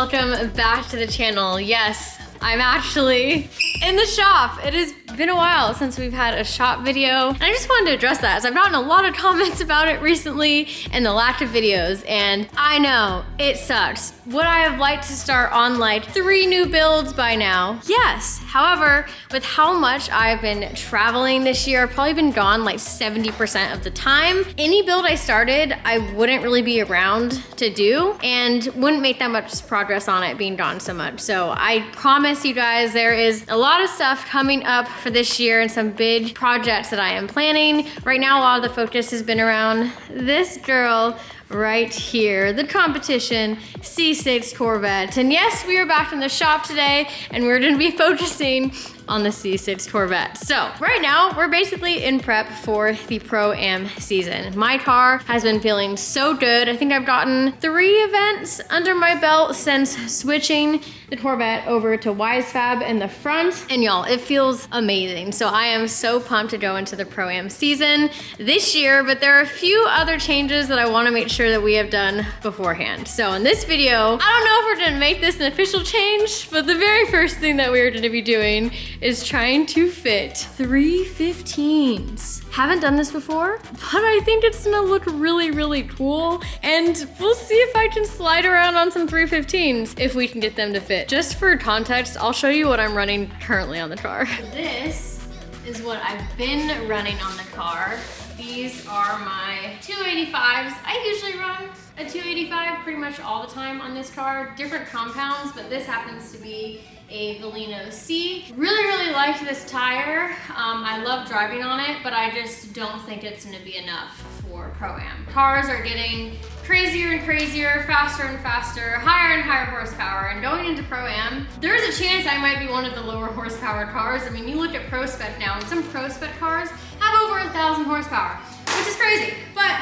welcome back to the channel. Yes, I'm actually in the shop. It has been a while since we've had a shop video. And I just wanted to address that as I've gotten a lot of comments about it recently and the lack of videos. And I know it sucks. Would I have liked to start on like 3 new builds by now? Yes. However, with how much I've been traveling this year, I've probably been gone like 70% of the time. Any build I started, I wouldn't really be around to do and wouldn't make that much progress on it being gone so much. So I promise you guys, there is a lot of stuff coming up for this year and some big projects that I am planning. Right now, a lot of the focus has been around this girl right here, the competition C6 Corvette. And yes, we are back in the shop today and we're gonna be focusing on the C6 Corvette. So right now we're basically in prep for the Pro-Am season. My car has been feeling so good. I think I've gotten 3 events under my belt since switching the Corvette over to WiseFab in the front. And y'all, it feels amazing. So I am so pumped to go into the Pro-Am season this year, but there are a few other changes that I wanna make sure that we have done beforehand. So in this video, I don't know if we're gonna make this an official change, but the very first thing that we're gonna be doing is trying to fit 315s. Haven't done this before, but I think it's gonna look really, really cool. And we'll see if I can slide around on some 315s if we can get them to fit. Just for context, I'll show you what I'm running currently on the car. This is what I've been running on the car. These are my 285s. I usually run a 285 pretty much all the time on this car. Different compounds, but this happens to be a Valino C. Really like this tire. I love driving on it, but I just don't think it's gonna be enough for Pro-Am. Cars are getting crazier and crazier, faster and faster, higher and higher horsepower, and going into Pro-Am, there's a chance I might be one of the lower horsepower cars. I mean, you look at Pro Spec now, and some Pro Spec cars have over 1,000 horsepower, which is crazy. But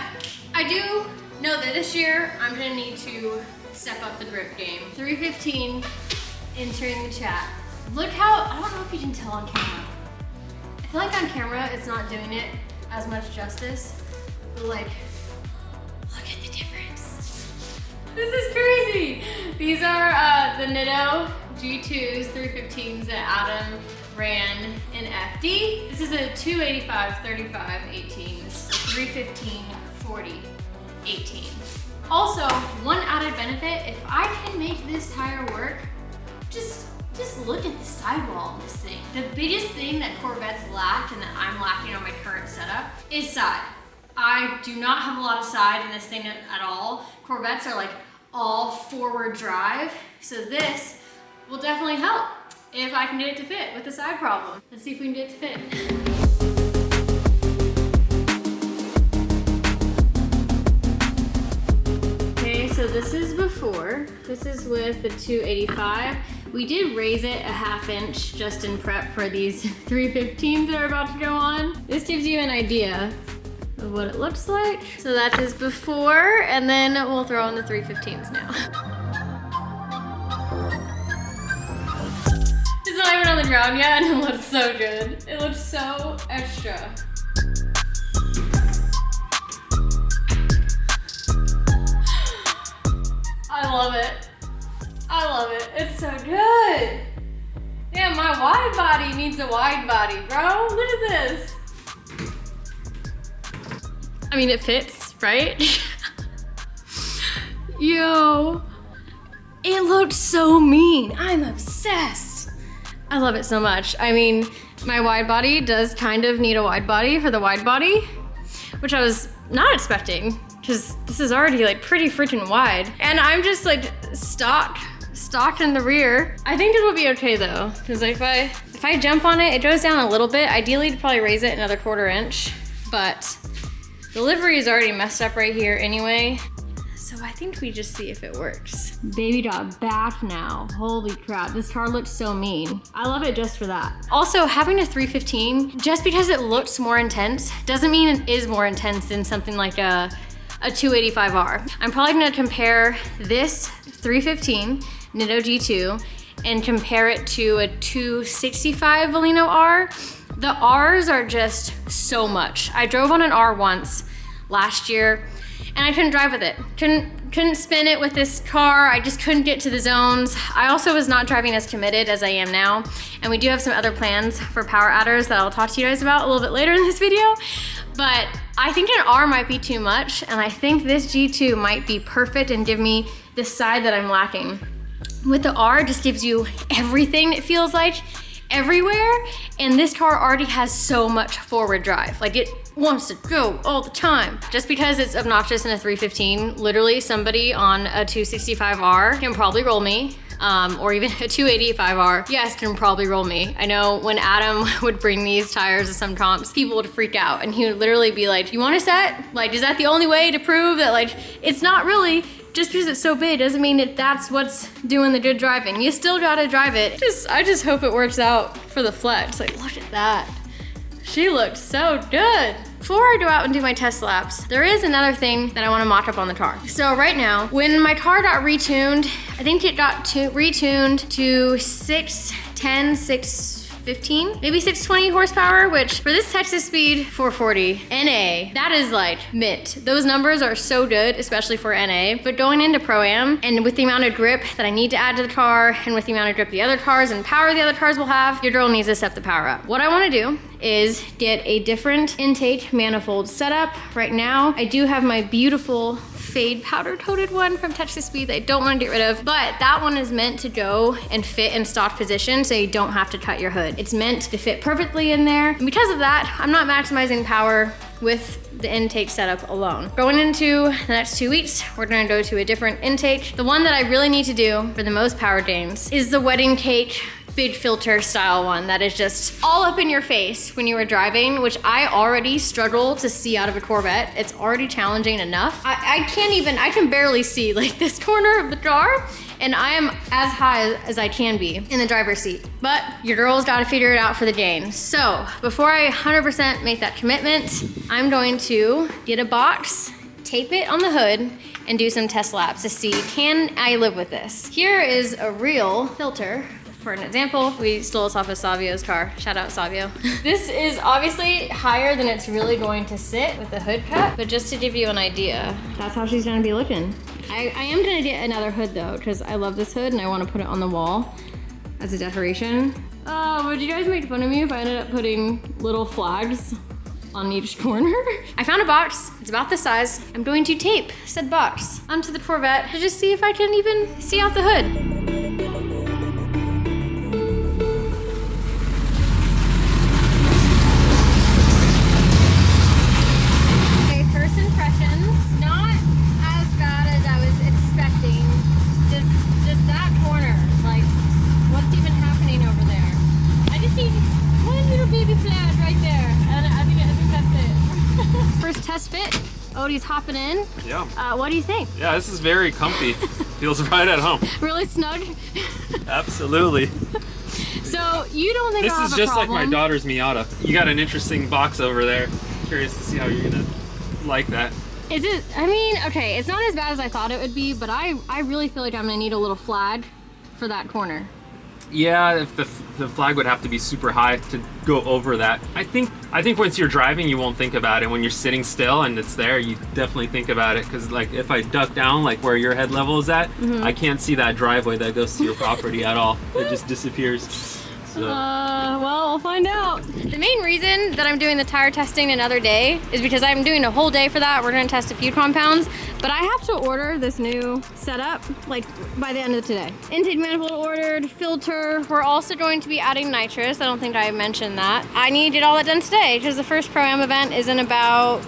I do know that this year, I'm gonna need to step up the grip game. 315 entering the chat. Look how, I don't know if you can tell on camera. I feel like on camera, it's not doing it as much justice, but like, look at the difference. This is crazy. These are the Nitto G2s, 315s that Adam ran in FD. This is a 285, 35, 18, 315, 40, 18. Also, one added benefit, if I can make this tire work, just look at the sidewall on this thing. The biggest thing that Corvettes lack and that I'm lacking on my current setup is side. I do not have a lot of side in this thing at all. Corvettes are like all forward drive. So this will definitely help if I can get it to fit with the side problem. Let's see if we can get it to fit. So this is before. This is with the 285. We did raise it a ½ inch just in prep for these 315s that are about to go on. This gives you an idea of what it looks like. So that is before, and then we'll throw in the 315s now. It's not even on the ground yet, and it looks so good. It looks so extra. I love it. I love it. It's so good. Yeah, my wide body needs a wide body, bro. Look at this. I mean, it fits, right? Yo, it looks so mean. I'm obsessed. I love it so much. I mean, my wide body does kind of need a wide body for the wide body, which I was not expecting, because this is already like pretty freaking wide. And I'm just like stock in the rear. I think it'll be okay though, because if I jump on it, it goes down a little bit. Ideally, to probably raise it another ½ inch, but the livery is already messed up right here anyway. So I think we just see if it works. Baby got back now. Holy crap, this car looks so mean. I love it just for that. Also, having a 315, just because it looks more intense, doesn't mean it is more intense than something like a 285R. I'm probably gonna compare this 315 Nitto G2 and compare it to a 265 Valino R. The R's are just so much. I drove on an R once last year and I couldn't drive with it. Couldn't couldn't spin it with this car. I just couldn't get to the zones. I also was not driving as committed as I am now. And we do have some other plans for power adders that I'll talk to you guys about a little bit later in this video. But I think an R might be too much, and I think this G2 might be perfect and give me the side that I'm lacking. With the R, it just gives you everything, it feels like, everywhere, and this car already has so much forward drive. Like, it wants to go all the time. Just because it's obnoxious in a 315, literally somebody on a 265R can probably roll me. Or even a 285R, yes, can probably roll me. I know when Adam would bring these tires to some comps, people would freak out, and he would literally be like, you want a set? Like, is that the only way to prove that, like, it's not really, just because it's so big doesn't mean that that's what's doing the good driving. You still gotta drive it. I just hope it works out for the flex. Like, look at that. She looks so good. Before I go out and do my test laps, there is another thing that I want to mock up on the car. So right now, when my car got retuned, I think it got retuned to 610, 615, maybe 620 horsepower, which for this Texas Speed 440 NA, that is like mint. Those numbers are so good, especially for NA. But going into Pro-Am, and with the amount of grip that I need to add to the car, and with the amount of grip the other cars and power the other cars will have, your girl needs to step the power up. What I want to do is get a different intake manifold setup. Right now, I do have my beautiful fade powder coated one from Texas Speed that I don't want to get rid of, but that one is meant to go and fit in stock position so you don't have to cut your hood. It's meant to fit perfectly in there. And because of that, I'm not maximizing power with the intake setup alone. Going into the next 2 weeks, we're gonna go to a different intake. The one that I really need to do for the most power gains is the wedding cake big filter style one that is just all up in your face when you were driving, which I already struggle to see out of a Corvette. It's already challenging enough. I can barely see like this corner of the car, and I am as high as I can be in the driver's seat. But your girl's gotta figure it out for the gain. So before I 100% make that commitment, I'm going to get a box, tape it on the hood, and do some test laps to see, can I live with this? Here is a real filter. For an example, we stole this off of Savio's car. Shout out Savio. This is obviously higher than it's really going to sit with the hood cut, but just to give you an idea, that's how she's gonna be looking. I am gonna get another hood though, because I love this hood and I wanna put it on the wall as a decoration. Would you guys make fun of me if I ended up putting little flags on each corner? I found a box, it's about this size. I'm going to tape said box onto the Corvette to just see if I can even see out the hood. Test fit. Odie's hopping in. Yeah. What do you think? Yeah, this is very comfy. Feels right at home. Really snug? Absolutely. So you don't think this I'll have is just a problem? like my daughter's Miata. You got an interesting box over there. Curious to see how you're gonna like that. Is it, I mean, okay, it's not as bad as I thought it would be, but I really feel like I'm gonna need a little flag for that corner. Yeah, if the flag would have to be super high to go over that. I think once you're driving, you won't think about it. When you're sitting still and it's there, you definitely think about it. Because like if I duck down, like where your head level is at, I can't see that driveway that goes to your property at all. It just disappears. So. Well, we'll find out. The main reason that I'm doing the tire testing another day is because I'm doing a whole day for that. We're gonna test a few compounds, but I have to order this new setup like by the end of today. Intake manifold ordered, filter. We're also going to be adding nitrous. I don't think I mentioned that. I need to get all that done today because the first Pro-Am event is in about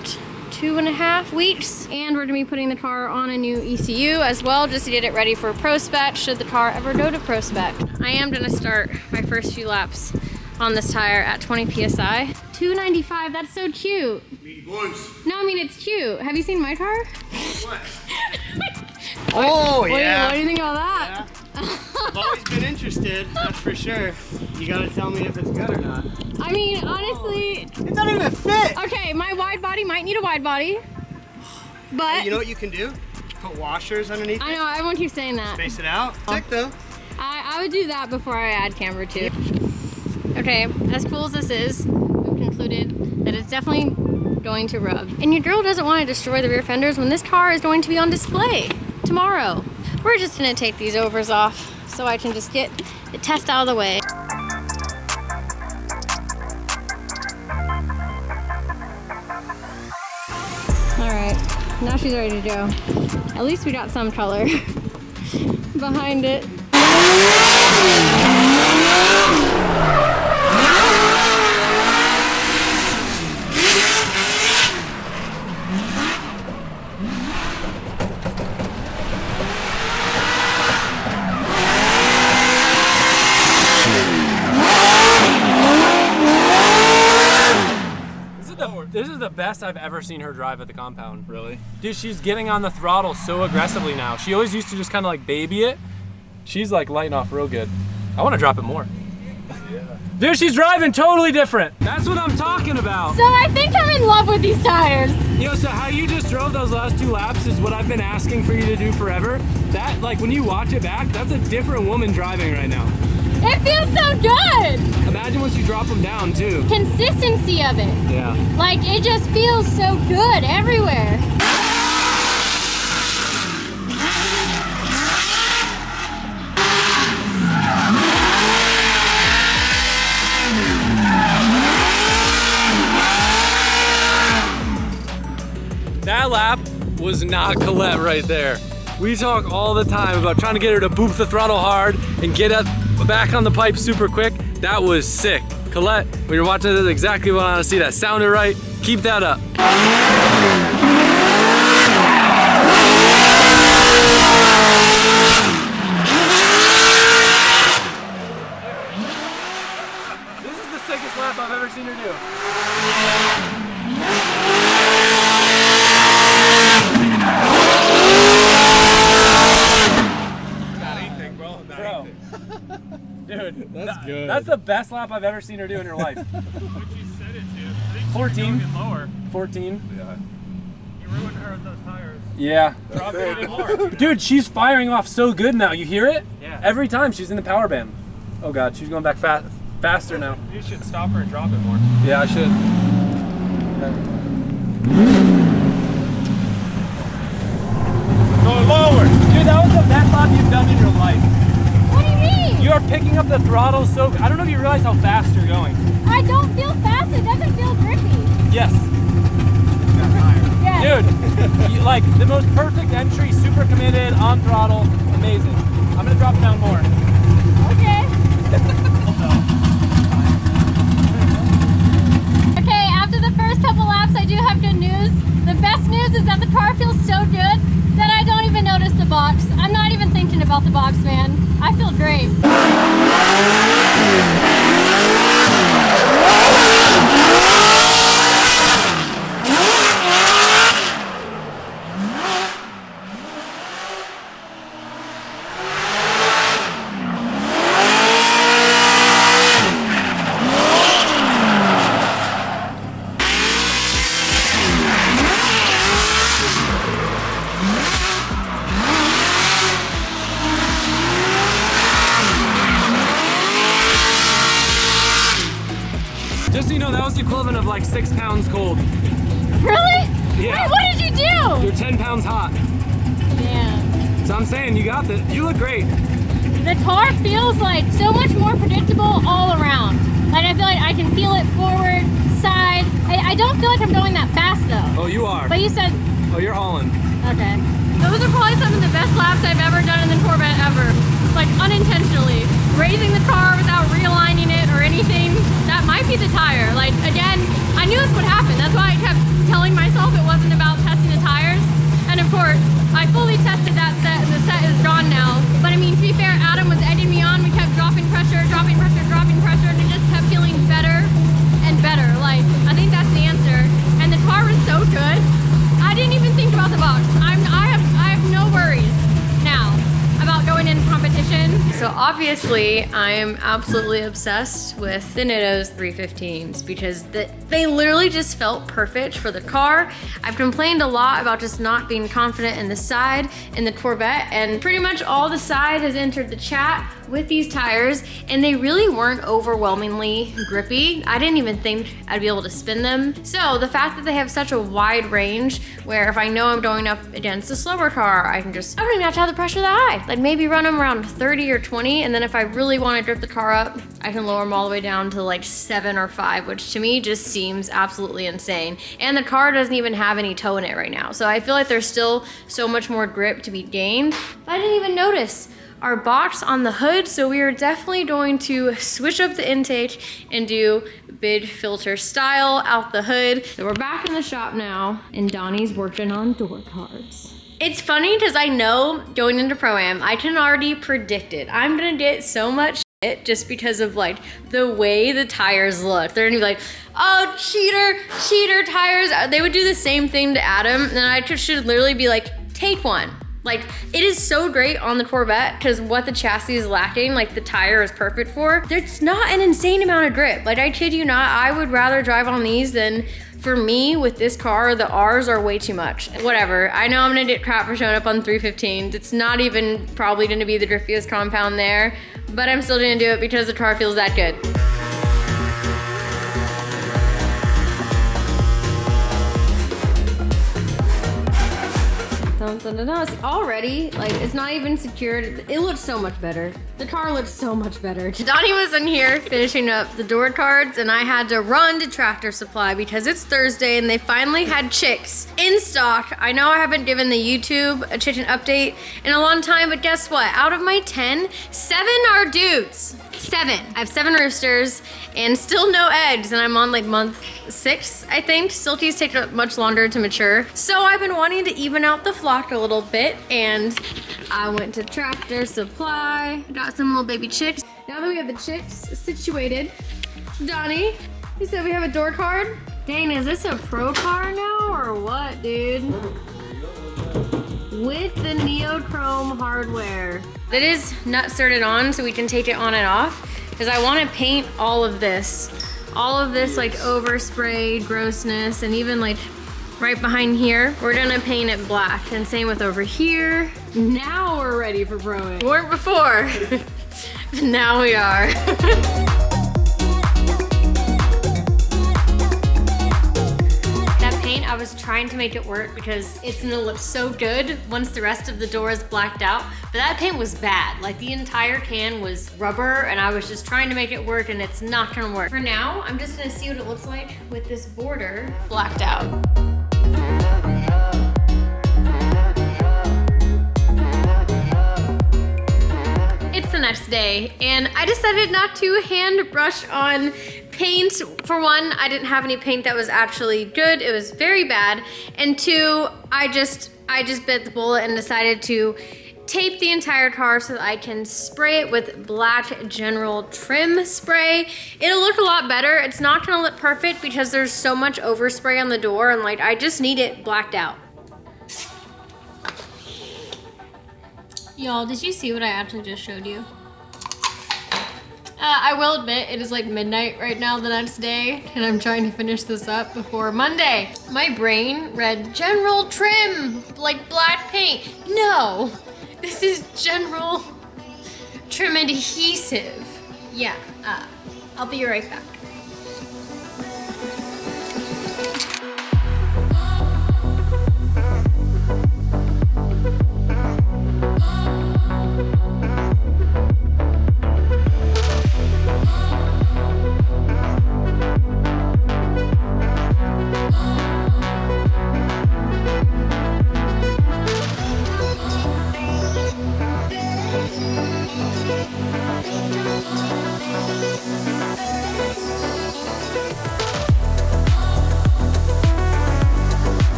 2.5 weeks, and we're gonna be putting the car on a new ECU as well, just to get it ready for Pro Spec should the car ever go to Pro Spec. I am gonna start my first few laps on this tire at 20 PSI. 295, that's so cute. No, I mean it's cute. Have you seen my car? What? Oh, yeah. What do you think about that? Yeah. I've always been interested, that's for sure. You gotta tell me if it's good or not. I mean, honestly... It doesn't even fit! Okay, my wide body might need a wide body, but... Hey, you know what you can do? Put washers underneath I know, everyone keeps saying that. Space it out. Sick though. I would do that before I add camber too. Okay, as cool as this is, we've concluded that it's definitely going to rub. And your girl doesn't want to destroy the rear fenders when this car is going to be on display. tomorrow. We're just gonna take these overs off so I can just get the test out of the way. All right, now she's ready to go. At least we got some color behind it. This is the best I've ever seen her drive at the compound. Really? Dude, she's getting on the throttle so aggressively now. She always used to just kind of like baby it. She's like lighting off real good. I want to drop it more. Yeah. Dude, she's driving totally different. That's what I'm talking about. So I think I'm in love with these tires. Yo, so how you just drove those last 2 laps is what I've been asking for you to do forever. That, like, when you watch it back, that's a different woman driving right now. It feels so good. Imagine once you drop them down too. Consistency of it. Yeah. Like, it just feels so good everywhere. That lap was not Collette right there. We talk all the time about trying to get her to boop the throttle hard and get up back on the pipe super quick. That was sick. Collette, when you're watching this, exactly what I want to see. That sounded right. Keep that up. This is the sickest lap I've ever seen her do. Dude, That's good. That's the best lap I've ever seen her do in her life. What'd you set it to? I think 14. Even lower. 14. Yeah. You ruined her with those tires. Yeah. Drop it even more. Dude, she's firing off so good now. You hear it? Yeah. Every time she's in the power band. Oh God, she's going back faster now. You should stop her and drop it more. Yeah, I should. Go lower. Dude, that was the best lap you've done in your life. What do you mean? You are picking up the throttle so. I don't know if you realize how fast you're going. I don't feel fast. It doesn't feel grippy. Yes. Yes. Dude, you, like the most perfect entry, super committed, on throttle, amazing. I'm gonna drop it down more. Okay. Okay, after the first couple laps, I do have good news. The best news is that the car feels so good that I don't even notice the box. I'm not even thinking about the box, man. I feel great. Just so you know, that was the equivalent of like 6 pounds cold. Really? Yeah. Wait, what did you do? You're 10 pounds hot. Damn. So I'm saying, you got this. You look great. The car feels like so much more predictable all around. Like, I feel like I can feel it forward, side. I don't feel like I'm going that fast though. Oh, you are. But you said, Oh, you're hauling. okay. Those are probably some of the best laps I've ever done in the Corvette ever. Like, unintentionally. Raising the car without realigning it or anything. That might be the tire. Like, again, I knew this would happen. That's why I kept telling myself it wasn't about testing the tires. And of course, I fully tested that set and the set is gone now. But I mean, to be fair, Adam was egging me on. We kept dropping pressure, dropping pressure, dropping pressure, and it just kept feeling better and better. Like, I think that's the answer. And the car was so good. I didn't even think about the box. I have no worries now about going into competition. So so obviously I am absolutely obsessed with the Nitto's 315s because they literally just felt perfect for the car. I've complained a lot about just not being confident in the side in the Corvette, and pretty much all the side has entered the chat with these tires, and they really weren't overwhelmingly grippy. I didn't even think I'd be able to spin them. So the fact that they have such a wide range where if I know I'm going up against a slower car, I don't even have to have the pressure that high. Like maybe run them around 30 or 20, and then if I really want to grip the car up, I can lower them all the way down to like 7 or 5, which to me just seems absolutely insane. And the car doesn't even have any toe in it right now. So I feel like there's still so much more grip to be gained. I didn't even notice our box on the hood, so we are definitely going to switch up the intake and do big filter style out the hood. So we're back in the shop now, and Donnie's working on door cards. It's funny because I know going into Pro-Am, I can already predict it. I'm gonna get so much shit just because of like the way the tires look. They're gonna be like, oh, cheater tires. They would do the same thing to Adam, and I should literally be like, take one. Like, it is so great on the Corvette because what the chassis is lacking, like the tire is perfect for. There's not an insane amount of grip. Like, I kid you not, I would rather drive on these than, for me, with this car, the R's are way too much. Whatever, I know I'm gonna get crap for showing up on 315s. It's not even probably gonna be the driftiest compound there, but I'm still gonna do it because the car feels that good. See, already, like, it's not even secured. It looks so much better. The car looks so much better. Donnie was in here finishing up the door cards, and I had to run to Tractor Supply because it's Thursday and they finally had chicks in stock. I know I haven't given the YouTube a chicken update in a long time, but guess what? Out of my 10, 7 are dudes. 7. I have 7 roosters and still no eggs, and I'm on like month 6, I think. Silkies take much longer to mature. So I've been wanting to even out the flock a little bit, and I went to Tractor Supply, got some little baby chicks. Now that we have the chicks situated, Donnie, you said we have a door card? Dang, is this a pro car now or what, dude? With the neochrome hardware. It is nut certed on, so we can take it on and off, because I want to paint all of this like overspray grossness, and even like right behind here, we're gonna paint it black, and same with over here. Now we're ready for Pro-Am. We weren't before, but now we are. I was trying to make it work because it's gonna look so good once the rest of the door is blacked out, but that paint was bad. Like, the entire can was rubber, and I was just trying to make it work, and it's not gonna work. For now, I'm just gonna see what it looks like with this border blacked out. It's the next day, and I decided not to hand brush on paint. For one, I didn't have any paint that was actually good. It was very bad. And 2, I just bit the bullet and decided to tape the entire car so that I can spray it with black general trim spray. It'll look a lot better. It's not gonna look perfect because there's so much overspray on the door, and like, I just need it blacked out. Y'all, did you see what I actually just showed you? I will admit, it is like midnight right now the next day, and I'm trying to finish this up before Monday. My brain read general trim, like black paint. No, this is general trim adhesive. Yeah, I'll be right back.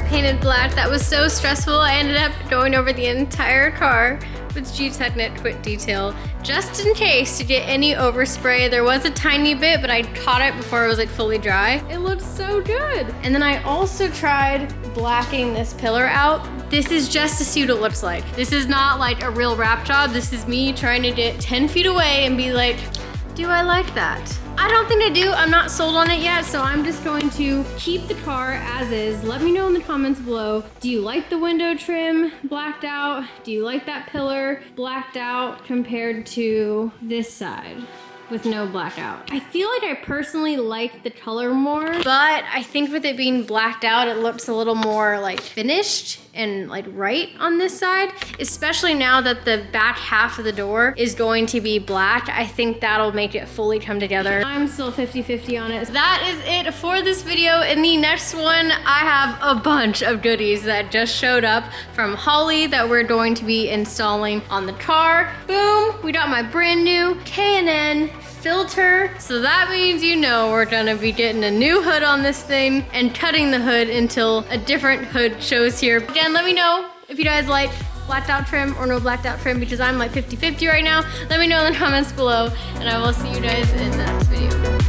Painted black. That was so stressful. I ended up going over the entire car with G-Technet Quick Detail, just in case to get any overspray. There was a tiny bit, but I caught it before it was like fully dry. It looks so good. And then I also tried blacking this pillar out. This is just to see what it looks like. This is not like a real wrap job. This is me trying to get 10 feet away and be like, do I like that? I don't think I do. I'm not sold on it yet, so I'm just going to keep the car as is. Let me know in the comments below. Do you like the window trim blacked out? Do you like that pillar blacked out compared to this side with no blackout? I feel like I personally like the color more, but I think with it being blacked out, it looks a little more like finished and like right on this side, especially now that the back half of the door is going to be black. I think that'll make it fully come together. I'm still 50-50 on it. That is it for this video. In the next one, I have a bunch of goodies that just showed up from Holly that we're going to be installing on the car. Boom, we got my brand new K&N filter. So that means, you know, we're gonna be getting a new hood on this thing and cutting the hood until a different hood shows here. Again, let me know if you guys like blacked out trim or no blacked out trim, because I'm like 50-50 right now. Let me know in the comments below, and I will see you guys in the next video.